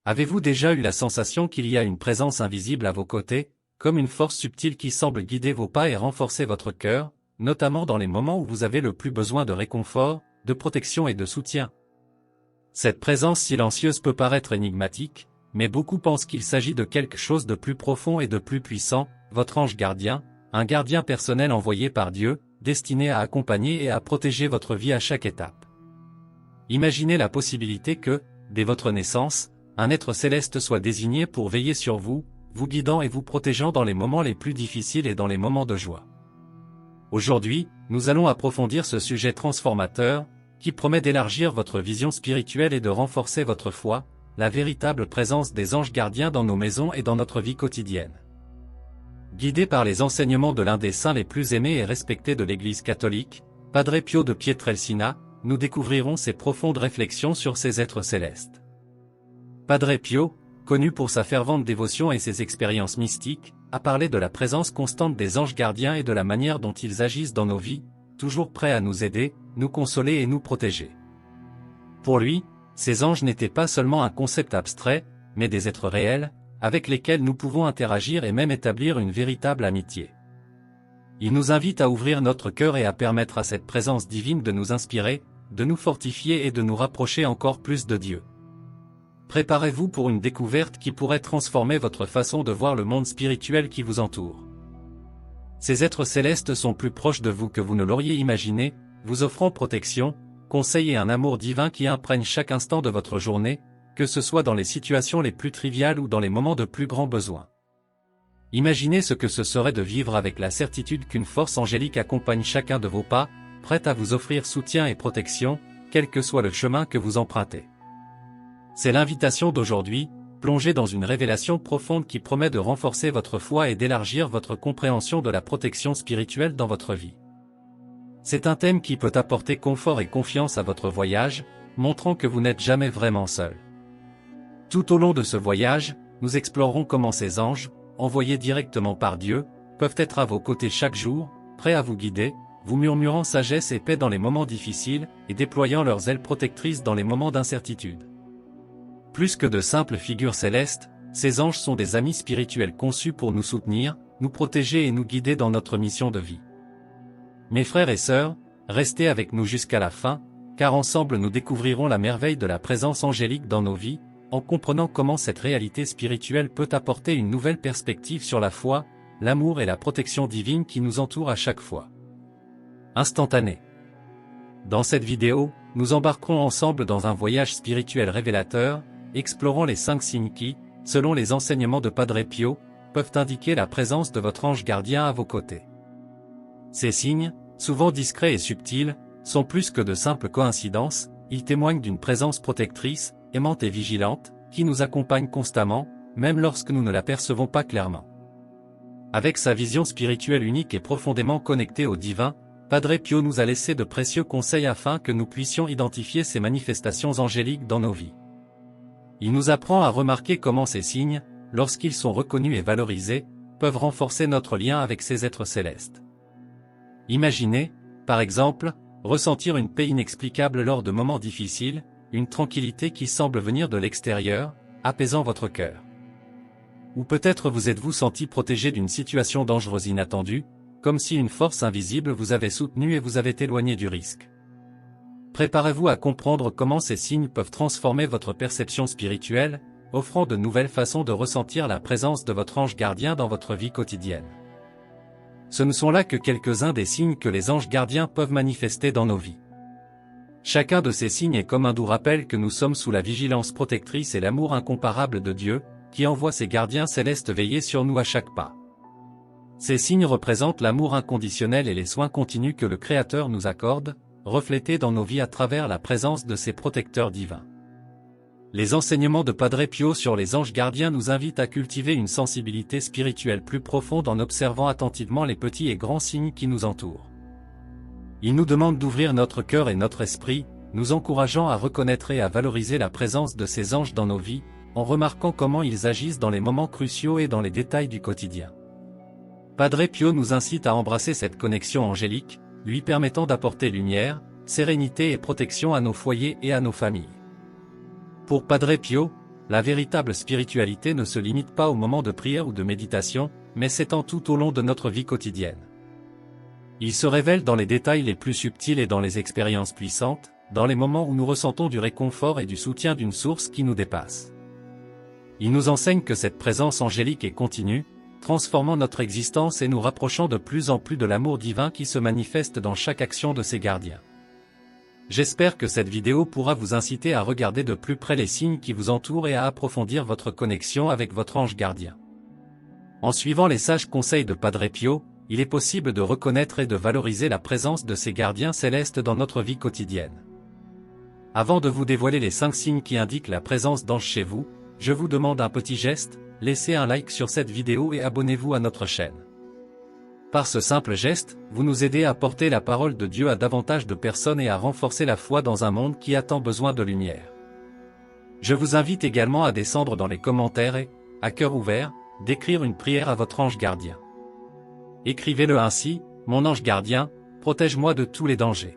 Avez-vous déjà eu la sensation qu'il y a une présence invisible à vos côtés, comme une force subtile qui semble guider vos pas et renforcer votre cœur, notamment dans les moments où vous avez le plus besoin de réconfort, de protection et de soutien? Cette présence silencieuse peut paraître énigmatique, mais beaucoup pensent qu'il s'agit de quelque chose de plus profond et de plus puissant, votre ange gardien, un gardien personnel envoyé par Dieu, destiné à accompagner et à protéger votre vie à chaque étape. Imaginez la possibilité que, dès votre naissance, un être céleste soit désigné pour veiller sur vous, vous guidant et vous protégeant dans les moments les plus difficiles et dans les moments de joie. Aujourd'hui, nous allons approfondir ce sujet transformateur, qui promet d'élargir votre vision spirituelle et de renforcer votre foi, la véritable présence des anges gardiens dans nos maisons et dans notre vie quotidienne. Guidé par les enseignements de l'un des saints les plus aimés et respectés de l'Église catholique, Padre Pio de Pietrelcina, nous découvrirons ses profondes réflexions sur ces êtres célestes. Padre Pio, connu pour sa fervente dévotion et ses expériences mystiques, a parlé de la présence constante des anges gardiens et de la manière dont ils agissent dans nos vies, toujours prêts à nous aider, nous consoler et nous protéger. Pour lui, ces anges n'étaient pas seulement un concept abstrait, mais des êtres réels, avec lesquels nous pouvons interagir et même établir une véritable amitié. Il nous invite à ouvrir notre cœur et à permettre à cette présence divine de nous inspirer, de nous fortifier et de nous rapprocher encore plus de Dieu. Préparez-vous pour une découverte qui pourrait transformer votre façon de voir le monde spirituel qui vous entoure. Ces êtres célestes sont plus proches de vous que vous ne l'auriez imaginé, vous offrant protection, conseil et un amour divin qui imprègne chaque instant de votre journée, que ce soit dans les situations les plus triviales ou dans les moments de plus grand besoin. Imaginez ce que ce serait de vivre avec la certitude qu'une force angélique accompagne chacun de vos pas, prête à vous offrir soutien et protection, quel que soit le chemin que vous empruntez. C'est l'invitation d'aujourd'hui, plongez dans une révélation profonde qui promet de renforcer votre foi et d'élargir votre compréhension de la protection spirituelle dans votre vie. C'est un thème qui peut apporter confort et confiance à votre voyage, montrant que vous n'êtes jamais vraiment seul. Tout au long de ce voyage, nous explorerons comment ces anges, envoyés directement par Dieu, peuvent être à vos côtés chaque jour, prêts à vous guider, vous murmurant sagesse et paix dans les moments difficiles, et déployant leurs ailes protectrices dans les moments d'incertitude. Plus que de simples figures célestes, ces anges sont des amis spirituels conçus pour nous soutenir, nous protéger et nous guider dans notre mission de vie. Mes frères et sœurs, restez avec nous jusqu'à la fin, car ensemble nous découvrirons la merveille de la présence angélique dans nos vies, en comprenant comment cette réalité spirituelle peut apporter une nouvelle perspective sur la foi, l'amour et la protection divine qui nous entourent à chaque fois. Instantané. Dans cette vidéo, nous embarquerons ensemble dans un voyage spirituel révélateur, explorant les 5 signes qui, selon les enseignements de Padre Pio, peuvent indiquer la présence de votre ange gardien à vos côtés. Ces signes, souvent discrets et subtils, sont plus que de simples coïncidences, ils témoignent d'une présence protectrice, aimante et vigilante, qui nous accompagne constamment, même lorsque nous ne la percevons pas clairement. Avec sa vision spirituelle unique et profondément connectée au divin, Padre Pio nous a laissé de précieux conseils afin que nous puissions identifier ces manifestations angéliques dans nos vies. Il nous apprend à remarquer comment ces signes, lorsqu'ils sont reconnus et valorisés, peuvent renforcer notre lien avec ces êtres célestes. Imaginez, par exemple, ressentir une paix inexplicable lors de moments difficiles, une tranquillité qui semble venir de l'extérieur, apaisant votre cœur. Ou peut-être vous êtes-vous senti protégé d'une situation dangereuse inattendue, comme si une force invisible vous avait soutenu et vous avait éloigné du risque. Préparez-vous à comprendre comment ces signes peuvent transformer votre perception spirituelle, offrant de nouvelles façons de ressentir la présence de votre ange gardien dans votre vie quotidienne. Ce ne sont là que quelques-uns des signes que les anges gardiens peuvent manifester dans nos vies. Chacun de ces signes est comme un doux rappel que nous sommes sous la vigilance protectrice et l'amour incomparable de Dieu, qui envoie ses gardiens célestes veiller sur nous à chaque pas. Ces signes représentent l'amour inconditionnel et les soins continus que le Créateur nous accorde, reflétés dans nos vies à travers la présence de ses protecteurs divins. Les enseignements de Padre Pio sur les anges gardiens nous invitent à cultiver une sensibilité spirituelle plus profonde en observant attentivement les petits et grands signes qui nous entourent. Il nous demande d'ouvrir notre cœur et notre esprit, nous encourageant à reconnaître et à valoriser la présence de ces anges dans nos vies, en remarquant comment ils agissent dans les moments cruciaux et dans les détails du quotidien. Padre Pio nous incite à embrasser cette connexion angélique, lui permettant d'apporter lumière, sérénité et protection à nos foyers et à nos familles. Pour Padre Pio, la véritable spiritualité ne se limite pas au moment de prière ou de méditation, mais s'étend tout au long de notre vie quotidienne. Il se révèle dans les détails les plus subtils et dans les expériences puissantes, dans les moments où nous ressentons du réconfort et du soutien d'une source qui nous dépasse. Il nous enseigne que cette présence angélique est continue, transformant notre existence et nous rapprochant de plus en plus de l'amour divin qui se manifeste dans chaque action de ses gardiens. J'espère que cette vidéo pourra vous inciter à regarder de plus près les signes qui vous entourent et à approfondir votre connexion avec votre ange gardien. En suivant les sages conseils de Padre Pio, il est possible de reconnaître et de valoriser la présence de ces gardiens célestes dans notre vie quotidienne. Avant de vous dévoiler les 5 signes qui indiquent la présence d'anges chez vous, je vous demande un petit geste, laissez un like sur cette vidéo et abonnez-vous à notre chaîne. Par ce simple geste, vous nous aidez à porter la parole de Dieu à davantage de personnes et à renforcer la foi dans un monde qui a tant besoin de lumière. Je vous invite également à descendre dans les commentaires et, à cœur ouvert, d'écrire une prière à votre ange gardien. Écrivez-le ainsi: mon ange gardien, protège-moi de tous les dangers.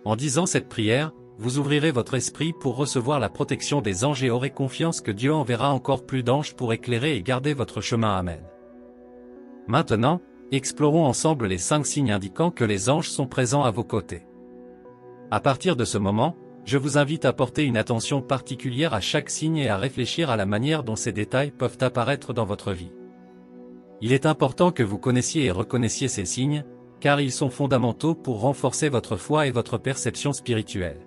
En disant cette prière, vous ouvrirez votre esprit pour recevoir la protection des anges et aurez confiance que Dieu enverra encore plus d'anges pour éclairer et garder votre chemin. Amen. Maintenant, explorons ensemble les 5 signes indiquant que les anges sont présents à vos côtés. À partir de ce moment, je vous invite à porter une attention particulière à chaque signe et à réfléchir à la manière dont ces détails peuvent apparaître dans votre vie. Il est important que vous connaissiez et reconnaissiez ces signes, car ils sont fondamentaux pour renforcer votre foi et votre perception spirituelle.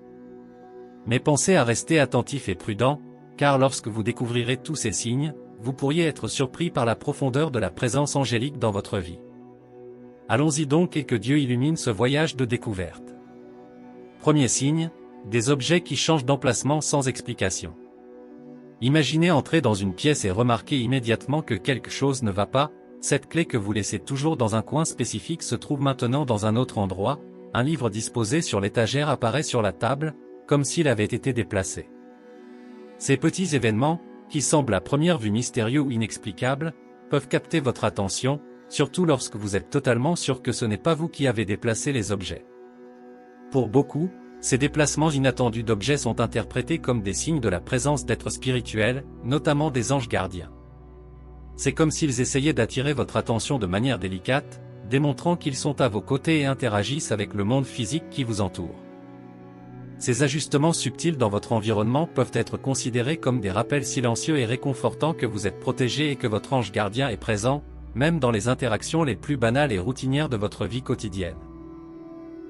Mais pensez à rester attentif et prudent, car lorsque vous découvrirez tous ces signes, vous pourriez être surpris par la profondeur de la présence angélique dans votre vie. Allons-y donc et que Dieu illumine ce voyage de découverte. Premier signe, des objets qui changent d'emplacement sans explication. Imaginez entrer dans une pièce et remarquer immédiatement que quelque chose ne va pas. Cette clé que vous laissez toujours dans un coin spécifique se trouve maintenant dans un autre endroit, un livre disposé sur l'étagère apparaît sur la table, comme s'il avait été déplacé. Ces petits événements, qui semblent à première vue mystérieux ou inexplicables, peuvent capter votre attention, surtout lorsque vous êtes totalement sûr que ce n'est pas vous qui avez déplacé les objets. Pour beaucoup, ces déplacements inattendus d'objets sont interprétés comme des signes de la présence d'êtres spirituels, notamment des anges gardiens. C'est comme s'ils essayaient d'attirer votre attention de manière délicate, démontrant qu'ils sont à vos côtés et interagissent avec le monde physique qui vous entoure. Ces ajustements subtils dans votre environnement peuvent être considérés comme des rappels silencieux et réconfortants que vous êtes protégé et que votre ange gardien est présent, même dans les interactions les plus banales et routinières de votre vie quotidienne.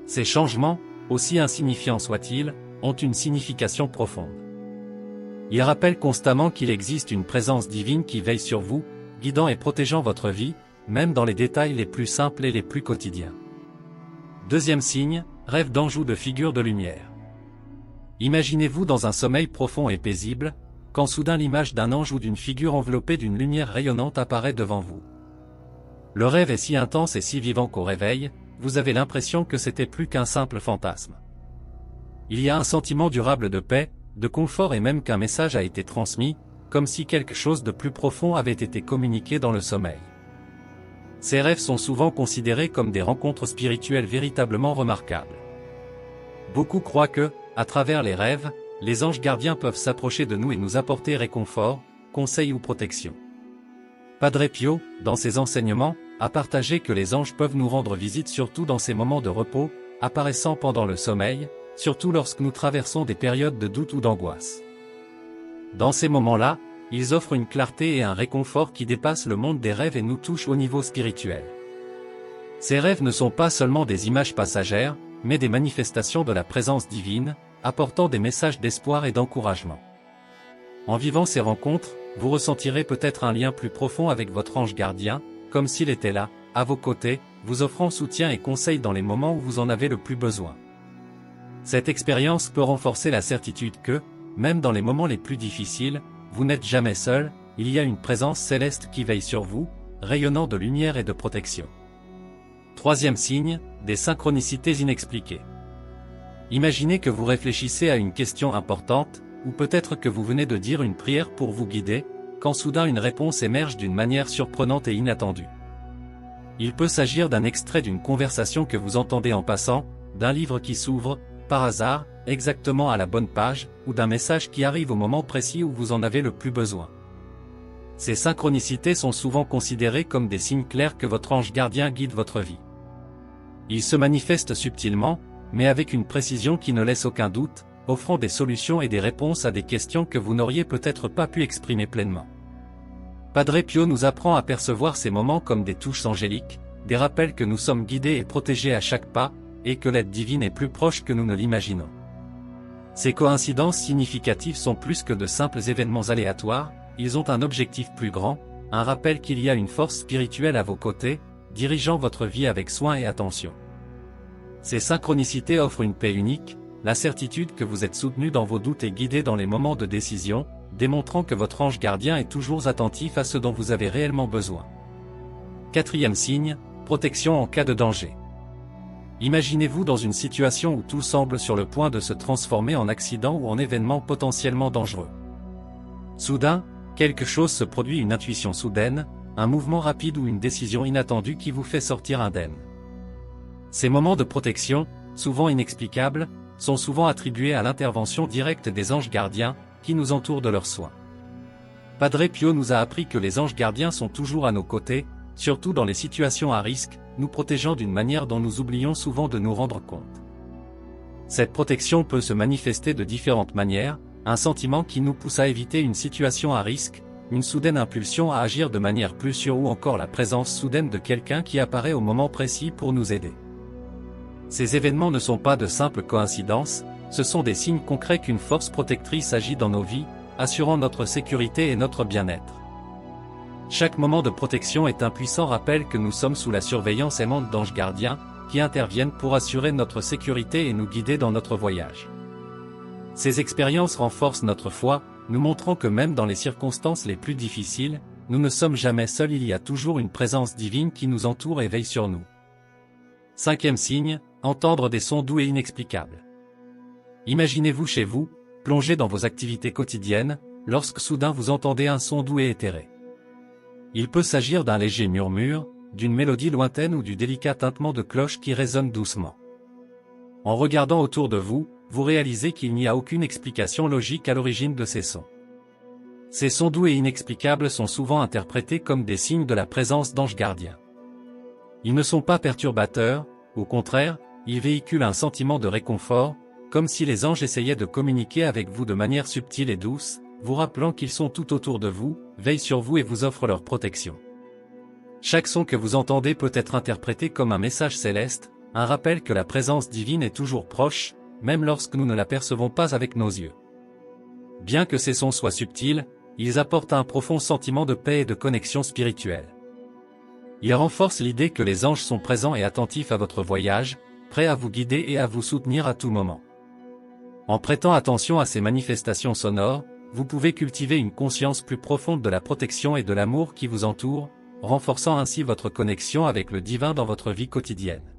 Ces changements, aussi insignifiants soient-ils, ont une signification profonde. Ils rappellent constamment qu'il existe une présence divine qui veille sur vous, guidant et protégeant votre vie, même dans les détails les plus simples et les plus quotidiens. Deuxième signe, rêve d'ange ou de figure de lumière. Imaginez-vous dans un sommeil profond et paisible, quand soudain l'image d'un ange ou d'une figure enveloppée d'une lumière rayonnante apparaît devant vous. Le rêve est si intense et si vivant qu'au réveil, vous avez l'impression que c'était plus qu'un simple fantasme. Il y a un sentiment durable de paix, de confort et même qu'un message a été transmis, comme si quelque chose de plus profond avait été communiqué dans le sommeil. Ces rêves sont souvent considérés comme des rencontres spirituelles véritablement remarquables. Beaucoup croient que, à travers les rêves, les anges gardiens peuvent s'approcher de nous et nous apporter réconfort, conseil ou protection. Padre Pio, dans ses enseignements, a partagé que les anges peuvent nous rendre visite surtout dans ces moments de repos, apparaissant pendant le sommeil, surtout lorsque nous traversons des périodes de doute ou d'angoisse. Dans ces moments-là, ils offrent une clarté et un réconfort qui dépassent le monde des rêves et nous touchent au niveau spirituel. Ces rêves ne sont pas seulement des images passagères, mais des manifestations de la présence divine, apportant des messages d'espoir et d'encouragement. En vivant ces rencontres, vous ressentirez peut-être un lien plus profond avec votre ange gardien, comme s'il était là, à vos côtés, vous offrant soutien et conseil dans les moments où vous en avez le plus besoin. Cette expérience peut renforcer la certitude que, même dans les moments les plus difficiles, vous n'êtes jamais seul, il y a une présence céleste qui veille sur vous, rayonnant de lumière et de protection. Troisième signe, des synchronicités inexpliquées. Imaginez que vous réfléchissez à une question importante, ou peut-être que vous venez de dire une prière pour vous guider, quand soudain une réponse émerge d'une manière surprenante et inattendue. Il peut s'agir d'un extrait d'une conversation que vous entendez en passant, d'un livre qui s'ouvre, par hasard, exactement à la bonne page, ou d'un message qui arrive au moment précis où vous en avez le plus besoin. Ces synchronicités sont souvent considérées comme des signes clairs que votre ange gardien guide votre vie. Ils se manifestent subtilement, mais avec une précision qui ne laisse aucun doute, offrant des solutions et des réponses à des questions que vous n'auriez peut-être pas pu exprimer pleinement. Padre Pio nous apprend à percevoir ces moments comme des touches angéliques, des rappels que nous sommes guidés et protégés à chaque pas, et que l'aide divine est plus proche que nous ne l'imaginons. Ces coïncidences significatives sont plus que de simples événements aléatoires, ils ont un objectif plus grand, un rappel qu'il y a une force spirituelle à vos côtés, dirigeant votre vie avec soin et attention. Ces synchronicités offrent une paix unique, la certitude que vous êtes soutenu dans vos doutes et guidé dans les moments de décision, démontrant que votre ange gardien est toujours attentif à ce dont vous avez réellement besoin. Quatrième signe, protection en cas de danger. Imaginez-vous dans une situation où tout semble sur le point de se transformer en accident ou en événement potentiellement dangereux. Soudain, quelque chose se produit, une intuition soudaine, un mouvement rapide ou une décision inattendue qui vous fait sortir indemne. Ces moments de protection, souvent inexplicables, sont souvent attribués à l'intervention directe des anges gardiens, qui nous entourent de leurs soins. Padre Pio nous a appris que les anges gardiens sont toujours à nos côtés, surtout dans les situations à risque, nous protégeant d'une manière dont nous oublions souvent de nous rendre compte. Cette protection peut se manifester de différentes manières, un sentiment qui nous pousse à éviter une situation à risque, une soudaine impulsion à agir de manière plus sûre ou encore la présence soudaine de quelqu'un qui apparaît au moment précis pour nous aider. Ces événements ne sont pas de simples coïncidences, ce sont des signes concrets qu'une force protectrice agit dans nos vies, assurant notre sécurité et notre bien-être. Chaque moment de protection est un puissant rappel que nous sommes sous la surveillance aimante d'anges gardiens, qui interviennent pour assurer notre sécurité et nous guider dans notre voyage. Ces expériences renforcent notre foi, nous montrant que même dans les circonstances les plus difficiles, nous ne sommes jamais seuls, il y a toujours une présence divine qui nous entoure et veille sur nous. Cinquième signe, entendre des sons doux et inexplicables. Imaginez-vous chez vous, plongé dans vos activités quotidiennes, lorsque soudain vous entendez un son doux et éthéré. Il peut s'agir d'un léger murmure, d'une mélodie lointaine ou du délicat tintement de cloche qui résonne doucement. En regardant autour de vous, vous réalisez qu'il n'y a aucune explication logique à l'origine de ces sons. Ces sons doux et inexplicables sont souvent interprétés comme des signes de la présence d'anges gardiens. Ils ne sont pas perturbateurs, au contraire, ils véhiculent un sentiment de réconfort, comme si les anges essayaient de communiquer avec vous de manière subtile et douce, vous rappelant qu'ils sont tout autour de vous, veillent sur vous et vous offrent leur protection. Chaque son que vous entendez peut être interprété comme un message céleste, un rappel que la présence divine est toujours proche, même lorsque nous ne l'apercevons pas avec nos yeux. Bien que ces sons soient subtils, ils apportent un profond sentiment de paix et de connexion spirituelle. Ils renforcent l'idée que les anges sont présents et attentifs à votre voyage, prêts à vous guider et à vous soutenir à tout moment. En prêtant attention à ces manifestations sonores, vous pouvez cultiver une conscience plus profonde de la protection et de l'amour qui vous entoure, renforçant ainsi votre connexion avec le divin dans votre vie quotidienne.